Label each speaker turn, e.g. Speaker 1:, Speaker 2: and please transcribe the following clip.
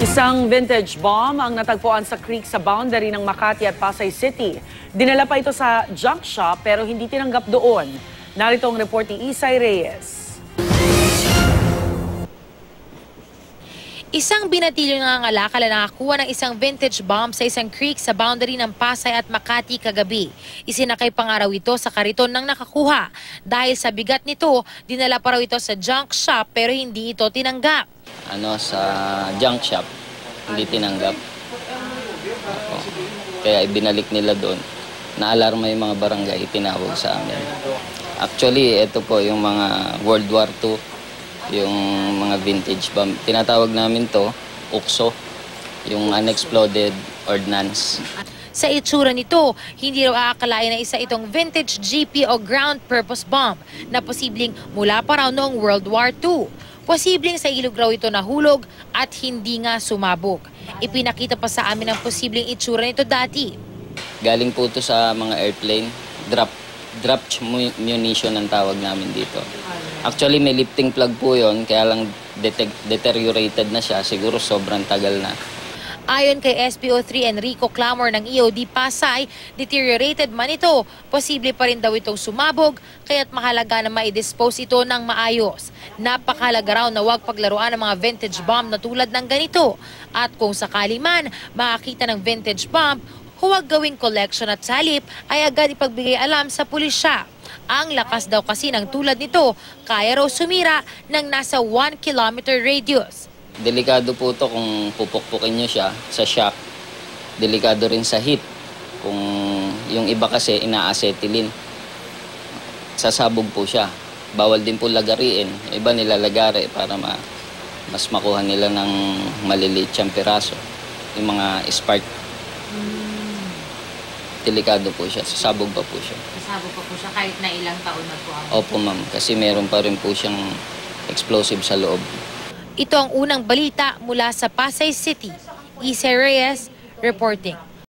Speaker 1: Isang vintage bomb ang natagpuan sa creek sa boundary ng Makati at Pasay City. Dinala pa ito sa junk shop pero hindi tinanggap doon. Narito ang report ni Isay Reyes.
Speaker 2: Isang binatilyo ng ngalakala na nakakuha ng isang vintage bomb sa isang creek sa boundary ng Pasay at Makati kagabi. Isinakay pa nga raw ito sa kariton ng nakakuha. Dahil sa bigat nito, dinala pa raw ito sa junk shop pero hindi ito tinanggap.
Speaker 3: Sa junk shop, hindi tinanggap. Kaya ibinalik nila doon. Naalarma yung mga barangay, tinawag sa amin. Actually, ito po yung mga World War II, yung mga vintage bomb. Tinatawag namin to ukso, yung unexploded ordnance.
Speaker 2: Sa itsura nito, hindi raw aakalain na isa itong vintage GP o ground purpose bomb na posibleng mula pa raw noong World War II. Posibleng sa ilog raw ito nahulog at hindi nga sumabog. Ipinakita pa sa amin ang posibleng itsura nito dati.
Speaker 3: Galing po ito sa mga airplane, drop munition ang tawag namin dito. Actually may lifting plug po yon, kaya lang deteriorated na siya, siguro sobrang tagal na.
Speaker 2: Ayon kay SPO3 Enrico Clamor ng EOD Pasay, deteriorated man ito, posible pa rin daw itong sumabog, kaya't mahalaga na ma-dispose ito ng maayos. Napakahalaga raw na huwag paglaruan ng mga vintage bomb na tulad ng ganito. At kung sakali man makakita ng vintage bomb, huwag gawing collection at salip ay agad ipagbigay alam sa pulisya. Ang lakas daw kasi ng tulad nito, kaya raw sumira ng nasa 1 kilometer radius.
Speaker 3: Delikado po ito kung pupukpukin nyo siya sa shock. Delikado rin sa heat. Kung yung iba kasi ina-acetylene. Sasabog po siya. Bawal din po lagariin. Iba nilalagari para mas makuha nila ng maliliit siyang piraso. Yung mga spark. Delikado po siya. Sasabog pa po siya.
Speaker 2: Sasabog pa po siya kahit na ilang taon na po ang...
Speaker 3: Opo ma'am. Kasi meron pa rin po siyang explosive sa loob.
Speaker 2: Ito ang unang balita mula sa Pasay City. Isay Reyes reporting.